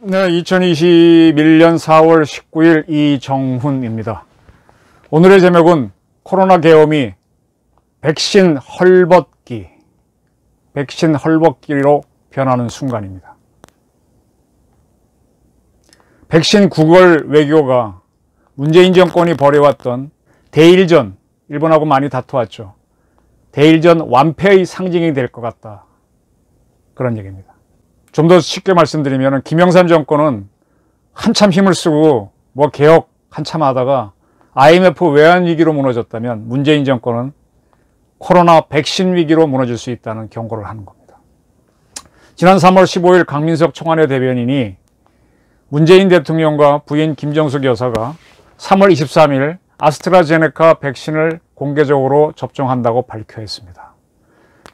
네, 2021년 4월 19일 이정훈입니다. 오늘의 제목은 코로나 계엄이 백신 헐벗기로 변하는 순간입니다. 백신 구걸 외교가 문재인 정권이 벌여왔던 대일전, 일본하고 많이 다투었죠. 대일전 완패의 상징이 될 것 같다. 그런 얘기입니다. 좀 더 쉽게 말씀드리면 김영삼 정권은 한참 힘을 쓰고 뭐 개혁 한참 하다가 IMF 외환위기로 무너졌다면 문재인 정권은 코로나 백신 위기로 무너질 수 있다는 경고를 하는 겁니다. 지난 3월 15일 강민석 청와대 대변인이 문재인 대통령과 부인 김정숙 여사가 3월 23일 아스트라제네카 백신을 공개적으로 접종한다고 발표했습니다.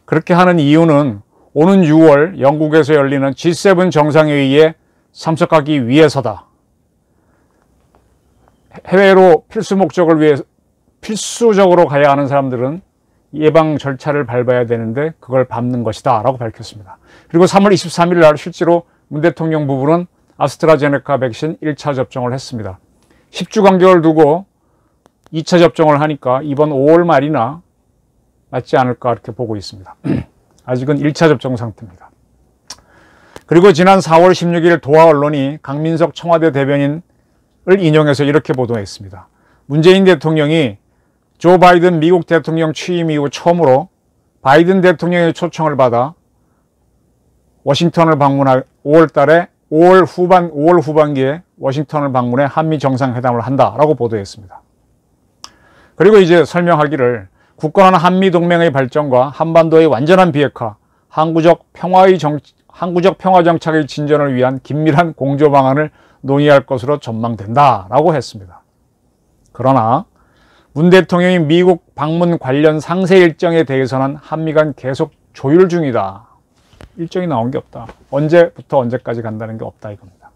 그렇게 하는 이유는 오는 6월 영국에서 열리는 G7 정상회의에 참석하기 위해서다. 해외로 필수 목적을 위해 필수적으로 가야 하는 사람들은 예방 절차를 밟아야 되는데 그걸 밟는 것이다 라고 밝혔습니다. 그리고 3월 23일 날 실제로 문 대통령 부부는 아스트라제네카 백신 1차 접종을 했습니다. 10주 간격을 두고 2차 접종을 하니까 이번 5월 말이나 맞지 않을까 이렇게 보고 있습니다. 아직은 1차 접종 상태입니다. 그리고 지난 4월 16일 도하 언론이 강민석 청와대 대변인을 인용해서 이렇게 보도했습니다. 문재인 대통령이 조 바이든 미국 대통령 취임 이후 처음으로 바이든 대통령의 초청을 받아 워싱턴을 방문할 5월 후반기에 워싱턴을 방문해 한미 정상회담을 한다라고 보도했습니다. 그리고 이제 설명하기를 굳건한 한미 동맹의 발전과 한반도의 완전한 비핵화, 항구적 평화 정착의 진전을 위한 긴밀한 공조 방안을 논의할 것으로 전망된다라고 했습니다. 그러나 문 대통령이 미국 방문 관련 상세 일정에 대해서는 한미 간 계속 조율 중이다. 일정이 나온 게 없다. 언제부터 언제까지 간다는 게 없다 이겁니다.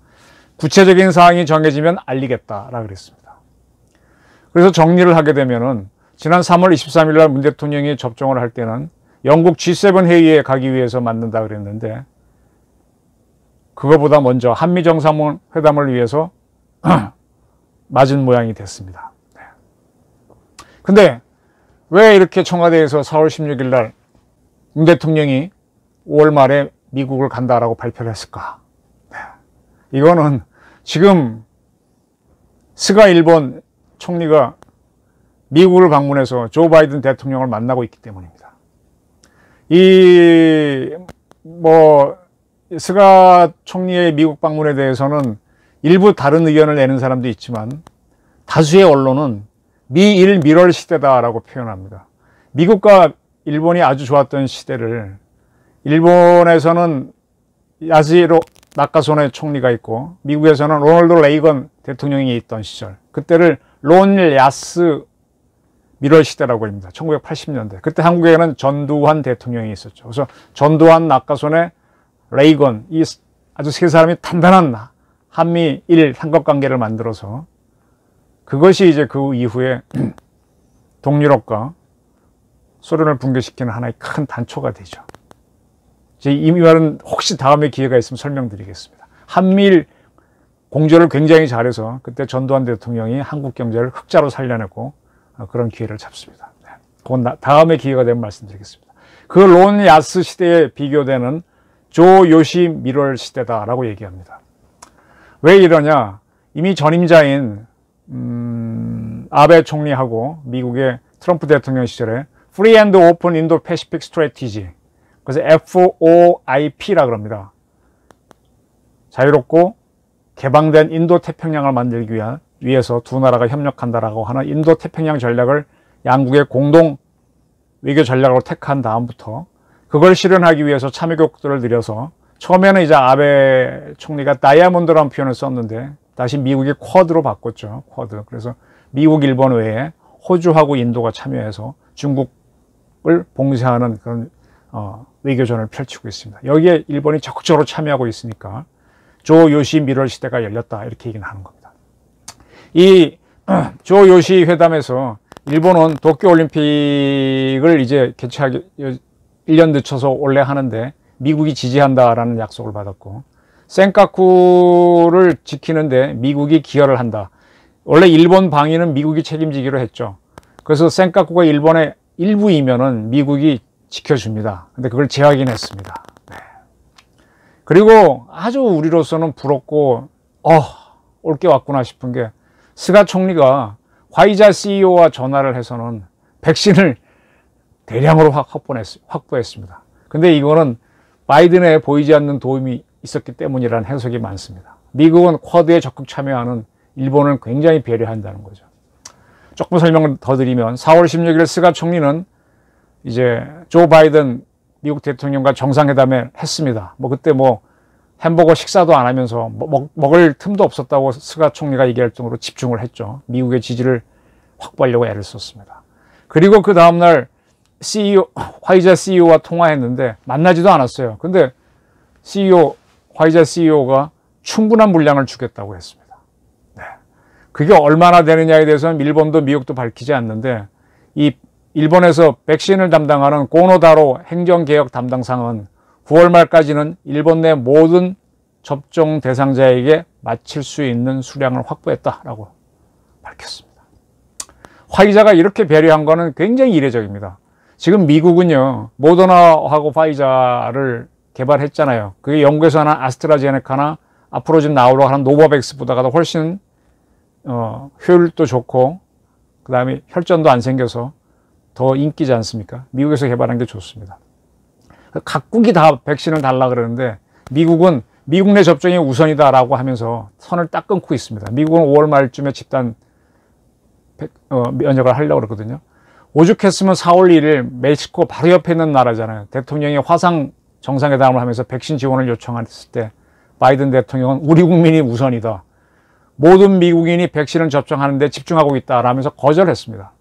구체적인 사항이 정해지면 알리겠다라고 그랬습니다. 그래서 정리를 하게 되면은 지난 3월 23일 날 문 대통령이 접종을 할 때는 영국 G7 회의에 가기 위해서 만든다 그랬는데 그거보다 먼저 한미 정상회담을 위해서 맞은 모양이 됐습니다. 근데 왜 이렇게 청와대에서 4월 16일 날 문 대통령이 5월 말에 미국을 간다라고 발표를 했을까? 이거는 지금 스가 일본 총리가 미국을 방문해서 조 바이든 대통령을 만나고 있기 때문입니다. 스가 총리의 미국 방문에 대해서는 일부 다른 의견을 내는 사람도 있지만 다수의 언론은 미일 밀월 시대다라고 표현합니다. 미국과 일본이 아주 좋았던 시대를 일본에서는 야스히로 나카소네 총리가 있고 미국에서는 로널드 레이건 대통령이 있던 시절 그때를 론 야스 밀월 시대라고 합니다. 1980년대. 그때 한국에는 전두환 대통령이 있었죠. 그래서 전두환, 나카소네, 레이건 이 아주 세 사람이 단단한 한미일 삼각관계를 만들어서 그것이 이제 그 이후에 동유럽과 소련을 붕괴시키는 하나의 큰 단초가 되죠. 이 말은 혹시 다음에 기회가 있으면 설명드리겠습니다. 한미일 공조를 굉장히 잘해서 그때 전두환 대통령이 한국 경제를 흑자로 살려내고 그런 기회를 잡습니다. 그건 다음에 기회가 되면 말씀드리겠습니다. 그 론 야스 시대에 비교되는 조 요시 밀월 시대다라고 얘기합니다. 왜 이러냐? 이미 전임자인 아베 총리하고 미국의 트럼프 대통령 시절에 Free and Open Indo-Pacific Strategy, 그래서 FOIP라 그럽니다. 자유롭고 개방된 인도 태평양을 만들기 위해서 두 나라가 협력한다라고 하는 인도 태평양 전략을 양국의 공동 외교 전략으로 택한 다음부터 그걸 실현하기 위해서 참여국들을 들여서 처음에는 이제 아베 총리가 다이아몬드라는 표현을 썼는데 다시 미국이 쿼드로 바꿨죠. 쿼드. 그래서 미국, 일본 외에 호주하고 인도가 참여해서 중국을 봉쇄하는 그런 외교전을 펼치고 있습니다. 여기에 일본이 적극적으로 참여하고 있으니까 조 요시 밀월 시대가 열렸다 이렇게 얘기는 하는 겁니다. 이 조 요시 회담에서 일본은 도쿄올림픽을 이제 개최하기 1년 늦춰서 올해 하는데 미국이 지지한다라는 약속을 받았고, 센카쿠를 지키는데 미국이 기여를 한다. 원래 일본 방위는 미국이 책임지기로 했죠. 그래서 센카쿠가 일본의 일부이면은 미국이 지켜줍니다. 근데 그걸 재확인했습니다. 네. 그리고 아주 우리로서는 부럽고 올 게 왔구나 싶은 게, 스가 총리가 화이자 CEO와 전화를 해서는 백신을 대량으로 확보했습니다. 근데 이거는 바이든에 보이지 않는 도움이 있었기 때문이라는 해석이 많습니다. 미국은 쿼드에 적극 참여하는 일본을 굉장히 배려한다는 거죠. 조금 설명을 더 드리면 4월 16일 스가 총리는 이제 조 바이든 미국 대통령과 정상회담을 했습니다. 그때 햄버거 식사도 안 하면서 먹을 틈도 없었다고 스가 총리가 얘기할 정도로 집중을 했죠. 미국의 지지를 확보하려고 애를 썼습니다. 그리고 그 다음날 화이자 CEO와 통화했는데 만나지도 않았어요. 근데 화이자 CEO가 충분한 물량을 주겠다고 했습니다. 네. 그게 얼마나 되느냐에 대해서는 일본도 미국도 밝히지 않는데, 이 일본에서 백신을 담당하는 고노다로 행정개혁 담당상은 9월 말까지는 일본 내 모든 접종 대상자에게 맞힐 수 있는 수량을 확보했다라고 밝혔습니다. 화이자가 이렇게 배려한 거는 굉장히 이례적입니다. 지금 미국은요, 모더나하고 화이자를 개발했잖아요. 그게 영국에서 하는 아스트라제네카나 앞으로 지금 나오려고 하는 노바백스보다가 훨씬 효율도 좋고, 그 다음에 혈전도 안 생겨서 더 인기지 않습니까? 미국에서 개발한 게 좋습니다. 각국이 다 백신을 달라 그러는데 미국은 미국 내 접종이 우선이다라고 하면서 선을 딱 끊고 있습니다. 미국은 5월 말쯤에 집단 면역을 하려고 그러거든요. 오죽했으면 4월 1일 멕시코 바로 옆에 있는 나라잖아요. 대통령이 화상 정상회담을 하면서 백신 지원을 요청했을 때 바이든 대통령은 우리 국민이 우선이다, 모든 미국인이 백신을 접종하는 데 집중하고 있다라면서 거절했습니다.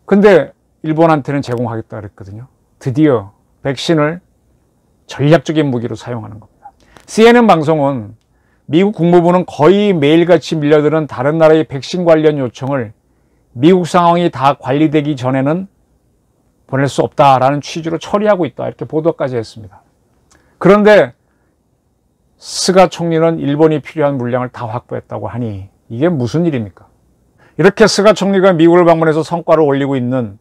근데 일본한테는 제공하겠다 그랬거든요. 드디어 백신을 전략적인 무기로 사용하는 겁니다. CNN 방송은 미국 국무부는 거의 매일같이 밀려드는 다른 나라의 백신 관련 요청을 미국 상황이 다 관리되기 전에는 보낼 수 없다라는 취지로 처리하고 있다, 이렇게 보도까지 했습니다. 그런데 스가 총리는 일본이 필요한 물량을 다 확보했다고 하니 이게 무슨 일입니까? 이렇게 스가 총리가 미국을 방문해서 성과를 올리고 있는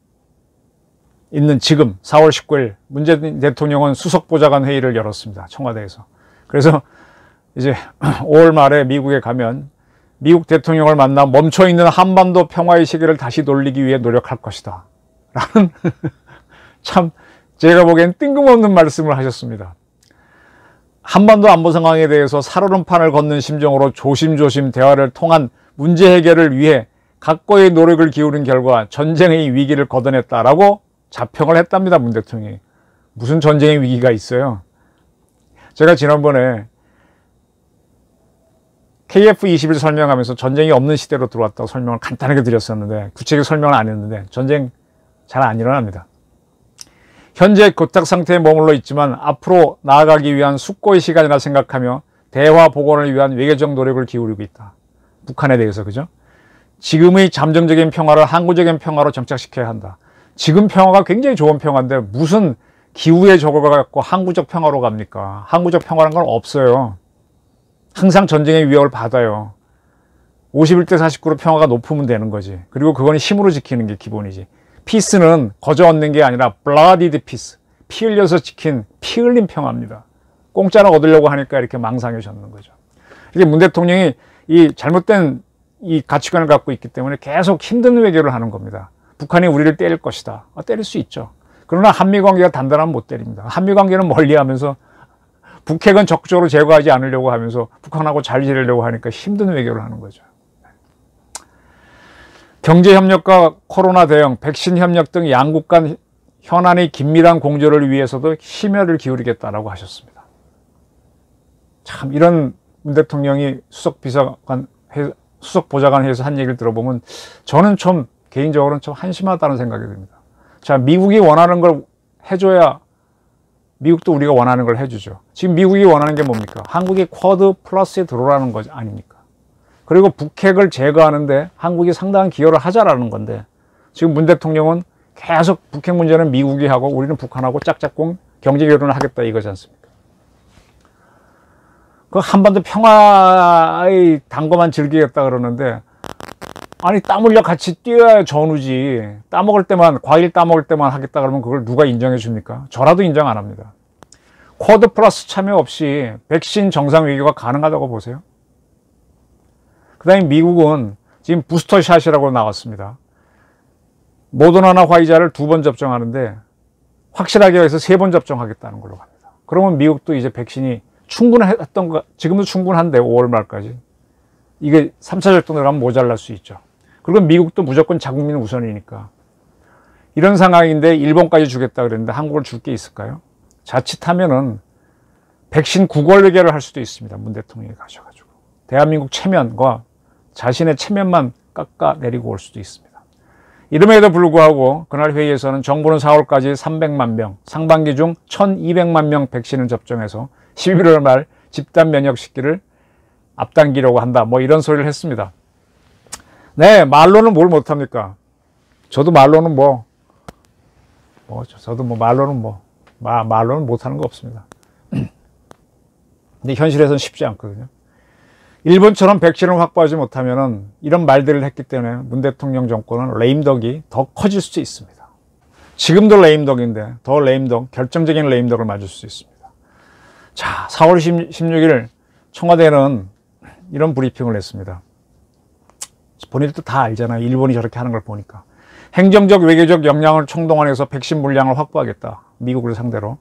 지금 4월 19일 문재인 대통령은 수석보좌관 회의를 열었습니다. 청와대에서. 그래서 이제 5월 말에 미국에 가면 미국 대통령을 만나 멈춰있는 한반도 평화의 시계를 다시 돌리기 위해 노력할 것이다 라는 참 제가 보기엔 뜬금없는 말씀을 하셨습니다. 한반도 안보 상황에 대해서 살얼음판을 걷는 심정으로 조심조심 대화를 통한 문제 해결을 위해 각고의 노력을 기울인 결과 전쟁의 위기를 걷어냈다라고 자평을 했답니다. 문 대통령이. 무슨 전쟁의 위기가 있어요? 제가 지난번에 KF-21 설명하면서 전쟁이 없는 시대로 들어왔다고 설명을 간단하게 드렸었는데, 구체적인 설명을 안 했는데 전쟁 잘 안 일어납니다. 현재 교착 상태에 머물러 있지만 앞으로 나아가기 위한 숙고의 시간이라 생각하며 대화 복원을 위한 외교적 노력을 기울이고 있다. 북한에 대해서, 그죠? 지금의 잠정적인 평화를 항구적인 평화로 정착시켜야 한다. 지금 평화가 굉장히 좋은 평화인데 무슨 기후에 적어갖고 항구적 평화로 갑니까? 항구적 평화란 건 없어요. 항상 전쟁의 위협을 받아요. 51대 49로 평화가 높으면 되는 거지. 그리고 그건 힘으로 지키는 게 기본이지. 피스는 거저 얻는 게 아니라 bloodied peace, 피 흘려서 지킨, 피 흘린 평화입니다. 공짜로 얻으려고 하니까 이렇게 망상해졌는 거죠. 이게 문 대통령이 이 잘못된 이 가치관을 갖고 있기 때문에 계속 힘든 외교를 하는 겁니다. 북한이 우리를 때릴 것이다. 때릴 수 있죠. 그러나 한미관계가 단단하면 못 때립니다. 한미관계는 멀리하면서 북핵은 적극적으로 제거하지 않으려고 하면서 북한하고 잘 지내려고 하니까 힘든 외교를 하는 거죠. 경제협력과 코로나 대응, 백신 협력 등 양국 간 현안의 긴밀한 공조를 위해서도 심혈을 기울이겠다라고 하셨습니다. 참 이런 문 대통령이 수석보좌관회에서 한 얘기를 들어보면 저는 좀 개인적으로는 좀 한심하다는 생각이 듭니다. 자, 미국이 원하는 걸 해줘야 미국도 우리가 원하는 걸 해주죠. 지금 미국이 원하는 게 뭡니까? 한국이 쿼드 플러스에 들어오라는 거 아닙니까? 그리고 북핵을 제거하는데 한국이 상당한 기여를 하자라는 건데, 지금 문 대통령은 계속 북핵 문제는 미국이 하고 우리는 북한하고 짝짝꿍 경제 결혼을 하겠다 이거지 않습니까? 그 한반도 평화의 단거만 즐기겠다 그러는데, 아니 땀 흘려 같이 뛰어야 전우지. 따먹을 때만, 과일 따먹을 때만 하겠다 그러면 그걸 누가 인정해 줍니까? 저라도 인정 안 합니다. 쿼드 플러스 참여 없이 백신 정상 외교가 가능하다고 보세요? 그 다음에 미국은 지금 부스터샷이라고 나왔습니다. 모더나나 화이자를 2번 접종하는데 확실하게 해서 3번 접종하겠다는 걸로 갑니다. 그러면 미국도 이제 백신이 충분했던 거, 지금도 충분한데 5월 말까지. 이게 3차 접종 들어가면 모자랄 수 있죠. 그리고 미국도 무조건 자국민 우선이니까. 이런 상황인데 일본까지 주겠다 그랬는데 한국을 줄 게 있을까요? 자칫하면은 백신 구걸 외교를 할 수도 있습니다. 문 대통령이 가셔가지고. 대한민국 체면과 자신의 체면만 깎아내리고 올 수도 있습니다. 이름에도 불구하고 그날 회의에서는 정부는 4월까지 300만 명, 상반기 중 1200만 명 백신을 접종해서 11월 말 집단 면역시키를 앞당기려고 한다. 뭐 이런 소리를 했습니다. 네, 말로는 뭘 못합니까? 저도 말로는 말로는 못하는 거 없습니다. 근데 현실에서는 쉽지 않거든요. 일본처럼 백신을 확보하지 못하면은 이런 말들을 했기 때문에 문 대통령 정권은 레임덕이 더 커질 수 있습니다. 지금도 레임덕인데 더 레임덕, 결정적인 레임덕을 맞을 수 있습니다. 자, 4월 16일 청와대는 이런 브리핑을 했습니다. 본인도 다 알잖아요. 일본이 저렇게 하는 걸 보니까. 행정적, 외교적 역량을 총동원해서 백신 물량을 확보하겠다. 미국을 상대로.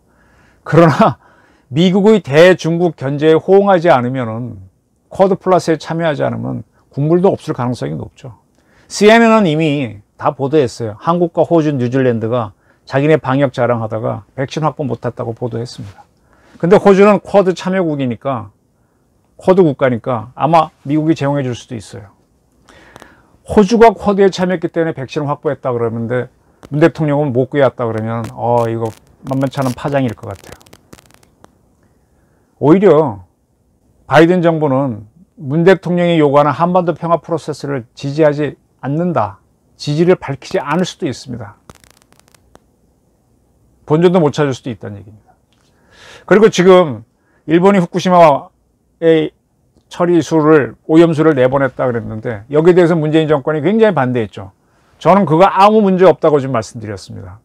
그러나 미국의 대중국 견제에 호응하지 않으면은, 쿼드 플러스에 참여하지 않으면 국물도 없을 가능성이 높죠. CNN은 이미 다 보도했어요. 한국과 호주, 뉴질랜드가 자기네 방역 자랑하다가 백신 확보 못했다고 보도했습니다. 근데 호주는 쿼드 참여국이니까, 쿼드 국가니까 아마 미국이 제공해 줄 수도 있어요. 호주가 쿼드에 참여했기 때문에 백신을 확보했다 그러는데 문 대통령은 못 구해왔다 그러면 이거 만만치 않은 파장일 것 같아요. 오히려 바이든 정부는 문 대통령이 요구하는 한반도 평화 프로세스를 지지하지 않는다. 지지를 밝히지 않을 수도 있습니다. 본전도 못 찾을 수도 있다는 얘기입니다. 그리고 지금 일본이 후쿠시마의 처리수를, 오염수를 내보냈다 그랬는데 여기에 대해서 문재인 정권이 굉장히 반대했죠. 저는 그거 아무 문제 없다고 지금 말씀드렸습니다.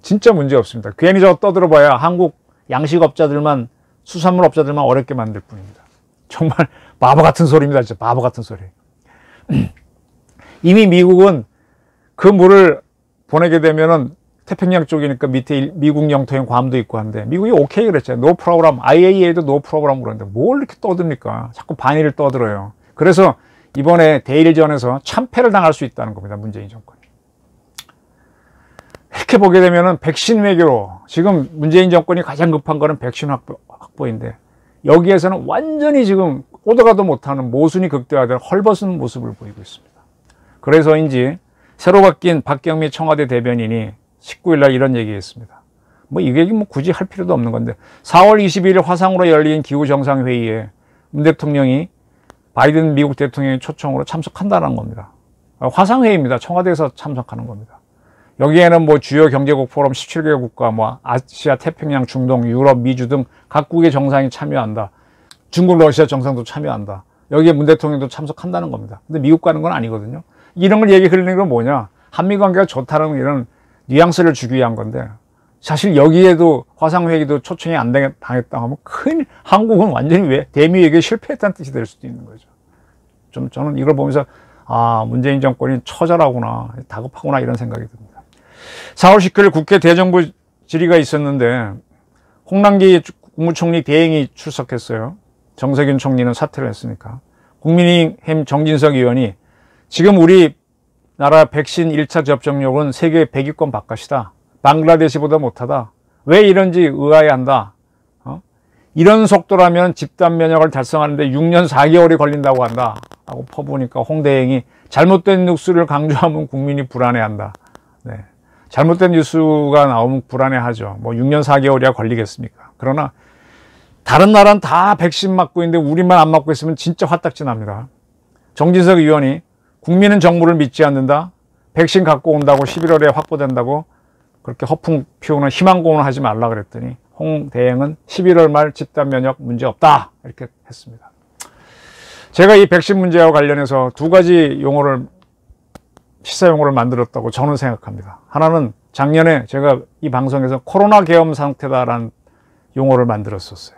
진짜 문제 없습니다. 괜히 저거 떠들어봐야 한국 양식업자들만, 수산물 업자들만 어렵게 만들 뿐입니다. 정말 바보 같은 소리입니다. 진짜 바보 같은 소리. 이미 미국은 그 물을 보내게 되면은 태평양 쪽이니까 밑에 미국 영토에 괌도 있고 한데 미국이 오케이 그랬잖아요. 노 프로그램, IAEA도 노 프로그램 그러는데 뭘 이렇게 떠듭니까? 자꾸 반의를 떠들어요. 그래서 이번에 대일전에서 참패를 당할 수 있다는 겁니다. 문재인 정권이. 이렇게 보게 되면은 백신 외교로, 지금 문재인 정권이 가장 급한 거는 백신 확보인데 여기에서는 완전히 지금 오더가도 못하는 모순이 극대화된 헐벗은 모습을 보이고 있습니다. 그래서인지 새로 바뀐 박경미 청와대 대변인이 19일 날 이런 얘기했습니다. 이 얘기 굳이 할 필요도 없는 건데 4월 22일 화상으로 열린 기후정상회의에 문 대통령이 바이든 미국 대통령의 초청으로 참석한다는 겁니다. 화상회의입니다. 청와대에서 참석하는 겁니다. 여기에는 주요 경제국 포럼 17개 국가, 아시아, 태평양, 중동, 유럽, 미주 등 각국의 정상이 참여한다. 중국, 러시아 정상도 참여한다. 여기에 문 대통령도 참석한다는 겁니다. 근데 미국 가는 건 아니거든요. 이런 걸 얘기하는 건 뭐냐? 한미 관계가 좋다는 이런 뉘앙스를 주기 위한 건데 사실 여기에도 화상회의도 초청이 안 당했다 하면 큰일, 한국은 완전히 대미외교에 실패했다는 뜻이 될 수도 있는 거죠. 저는 이걸 보면서 문재인 정권이 처절하구나, 다급하구나 이런 생각이 듭니다. 4월 19일 국회 대정부 질의가 있었는데 홍남기 국무총리 대행이 출석했어요. 정세균 총리는 사퇴를 했으니까. 국민의힘 정진석 의원이 지금 우리나라 백신 1차 접종률은 세계 100위권 바깥이다. 방글라데시보다 못하다. 왜 이런지 의아해한다. 이런 속도라면 집단 면역을 달성하는데 6년 4개월이 걸린다고 한다. 하고 퍼부으니까 홍 대행이 잘못된 뉴스를 강조하면 국민이 불안해한다. 네. 잘못된 뉴스가 나오면 불안해하죠. 6년 4개월이야 걸리겠습니까? 그러나 다른 나라는 다 백신 맞고 있는데 우리만 안 맞고 있으면 진짜 화딱지 납니다. 정진석 의원이 국민은 정부를 믿지 않는다. 백신 갖고 온다고 11월에 확보된다고 그렇게 허풍 피우는 희망고문을 하지 말라 그랬더니 홍 대행은 11월 말 집단 면역 문제 없다 이렇게 했습니다. 제가 이 백신 문제와 관련해서 두 가지 용어를 시사 용어를 만들었다고 저는 생각합니다. 하나는 작년에 제가 이 방송에서 코로나 계엄 상태다라는 용어를 만들었었어요.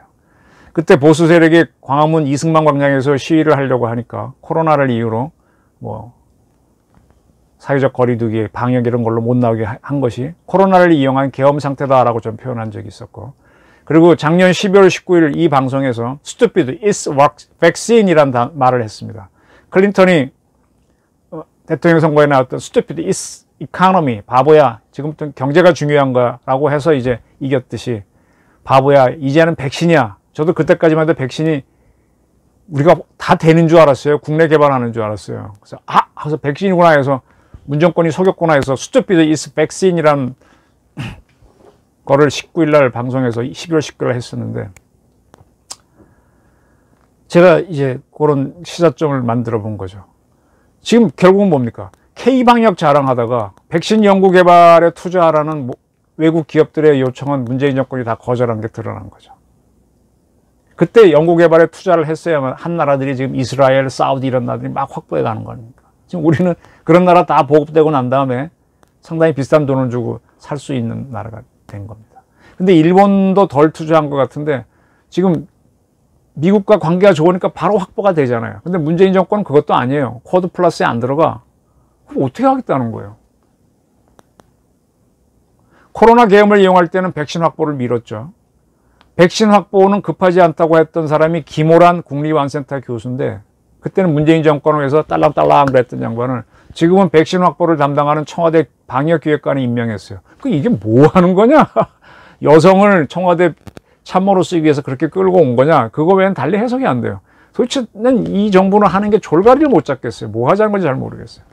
그때 보수 세력이 광화문 이승만 광장에서 시위를 하려고 하니까 코로나를 이유로 뭐 사회적 거리두기, 방역 이런 걸로 못 나오게 한 것이 코로나를 이용한 계엄 상태다라고 좀 표현한 적이 있었고, 그리고 작년 12월 19일 이 방송에서 stupid is vaccine이란 말을 했습니다. 클린턴이 대통령 선거에 나왔던 stupid is economy, 바보야, 지금부터 경제가 중요한 거라고 해서 이제 이겼듯이 바보야, 이제는 백신이야. 저도 그때까지만 해도 백신이 우리가 다 되는 줄 알았어요. 국내 개발하는 줄 알았어요. 그래서 그래서 백신이구나 해서 문정권이 속였구나 해서 stupid is vaccine이란 거를 19일 날 방송에서 12월 19일 날 했었는데, 제가 이제 그런 시사점을 만들어 본 거죠. 지금 결국은 뭡니까? K방역 자랑하다가 백신 연구 개발에 투자하라는 외국 기업들의 요청은 문재인 정권이 다 거절한 게 드러난 거죠. 그때 연구 개발에 투자를 했어야만 한 나라들이 지금 이스라엘, 사우디 이런 나라들이 막 확보해 가는 겁니까? 지금 우리는 그런 나라 다 보급되고 난 다음에 상당히 비싼 돈을 주고 살 수 있는 나라가 된 겁니다. 근데 일본도 덜 투자한 것 같은데 지금 미국과 관계가 좋으니까 바로 확보가 되잖아요. 근데 문재인 정권은 그것도 아니에요. 쿼드 플러스에 안 들어가. 그럼 어떻게 하겠다는 거예요? 코로나 계엄을 이용할 때는 백신 확보를 미뤘죠. 백신 확보는 급하지 않다고 했던 사람이 김호란 국립암센터 교수인데, 그때는 문재인 정권을 위해서 딸랑딸랑 그랬던 양반을 지금은 백신 확보를 담당하는 청와대 방역기획관에 임명했어요. 이게 뭐 하는 거냐? 여성을 청와대 참모로 쓰기 위해서 그렇게 끌고 온 거냐? 그거 외에는 달리 해석이 안 돼요. 도대체는 이 정부는 하는 게 졸가리를 못 잡겠어요. 뭐 하자는 건지 잘 모르겠어요.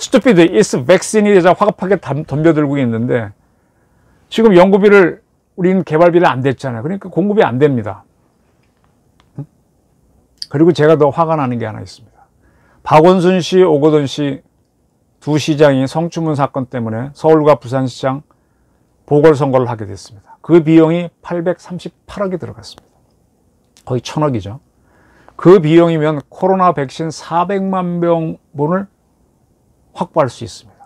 stupid is vaccine이 되자 화급하게 덤벼들고 있는데, 지금 연구비를 우리는 개발비를 안 댔잖아요. 그러니까 공급이 안 됩니다. 그리고 제가 더 화가 나는 게 하나 있습니다. 박원순 씨, 오거돈 씨 두 시장이 성추문 사건 때문에 서울과 부산시장 보궐선거를 하게 됐습니다. 그 비용이 838억이 들어갔습니다. 거의 1000억이죠. 그 비용이면 코로나 백신 400만 병분을 확보할 수 있습니다.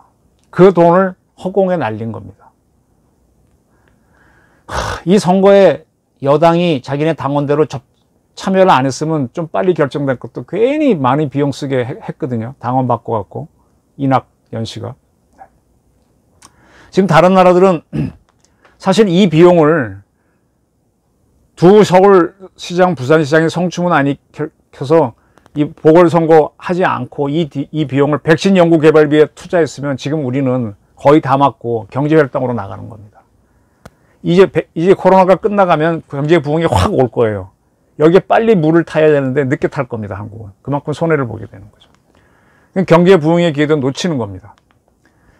그 돈을 허공에 날린 겁니다. 이 선거에 여당이 자기네 당원대로 참여를 안 했으면 좀 빨리 결정될 것도 괜히 많이 비용 쓰게 했거든요. 당원 바꿔갖고 이낙연 씨가. 지금 다른 나라들은 사실 이 비용을 두 서울시장, 부산시장이 성추문 안 익혀서 이 보궐선거 하지 않고 이 비용을 백신 연구 개발비에 투자했으면 지금 우리는 거의 다 맞고 경제활동으로 나가는 겁니다. 이제 코로나가 끝나가면 경제 부흥이 확 올 거예요. 여기에 빨리 물을 타야 되는데 늦게 탈 겁니다. 한국은. 그만큼 손해를 보게 되는 거죠. 경제 부흥의 기회도 놓치는 겁니다.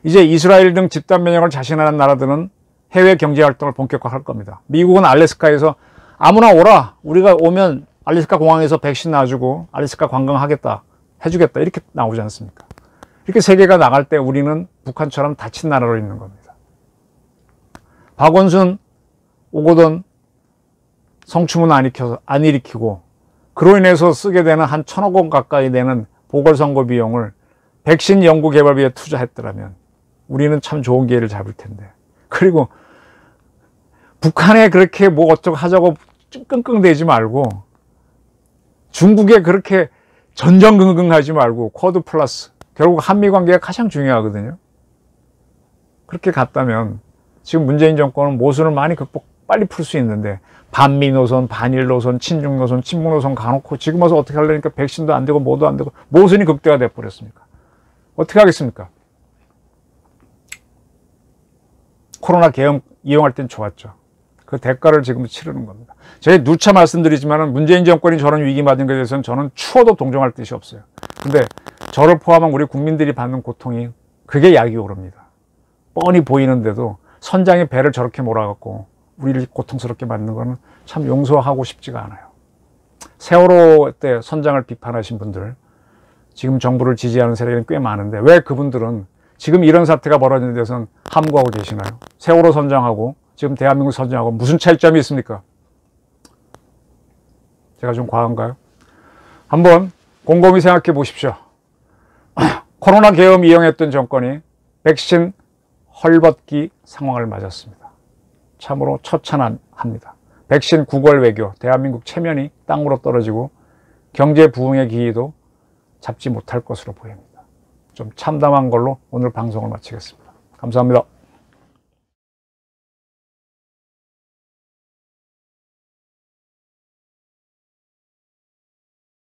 이제 이스라엘 등 집단 면역을 자신하는 나라들은 해외 경제 활동을 본격화할 겁니다. 미국은 알래스카에서 아무나 오라, 우리가 오면 알래스카 공항에서 백신 놔주고 알래스카 관광하겠다, 해주겠다, 이렇게 나오지 않습니까? 이렇게 세계가 나갈 때 우리는 북한처럼 닫힌 나라로 있는 겁니다. 박원순, 오거돈 성추문 안 일으키고 그로 인해서 쓰게 되는 한 1000억 원 가까이 되는 보궐선거 비용을 백신 연구 개발비에 투자했더라면 우리는 참 좋은 기회를 잡을 텐데. 그리고 북한에 그렇게 뭐 어쩌고 하자고 끙끙대지 말고, 중국에 그렇게 전전긍긍하지 말고 쿼드 플러스, 결국 한미 관계가 가장 중요하거든요. 그렇게 갔다면 지금 문재인 정권은 모순을 많이 빨리 풀 수 있는데, 반미 노선, 반일 노선, 친중 노선, 친북 노선 가놓고 지금 와서 어떻게 하려니까 백신도 안 되고 뭐도 안 되고 모순이 극대화돼 버렸습니까? 어떻게 하겠습니까? 코로나 계엄 이용할 땐 좋았죠. 그 대가를 지금 치르는 겁니다. 제가 누차 말씀드리지만 문재인 정권이 저런 위기 맞은 것에 대해서는 저는 추워도 동정할 뜻이 없어요. 근데 저를 포함한 우리 국민들이 받는 고통이, 그게 약이 오릅니다. 뻔히 보이는데도 선장이 배를 저렇게 몰아갖고 우리를 고통스럽게 만드는 거는 참 용서하고 싶지가 않아요. 세월호 때 선장을 비판하신 분들, 지금 정부를 지지하는 세력이 꽤 많은데 왜 그분들은 지금 이런 사태가 벌어지는 데서는 함구하고 계시나요? 세월호 선장하고 지금 대한민국 선장하고 무슨 차이점이 있습니까? 제가 좀 과한가요? 한번 곰곰이 생각해 보십시오. 코로나 계엄 이용했던 정권이 백신 헐벗기 상황을 맞았습니다. 참으로 처참합니다. 백신 구걸 외교, 대한민국 체면이 땅으로 떨어지고 경제 부흥의 기회도 잡지 못할 것으로 보입니다. 좀 참담한 걸로 오늘 방송을 마치겠습니다. 감사합니다.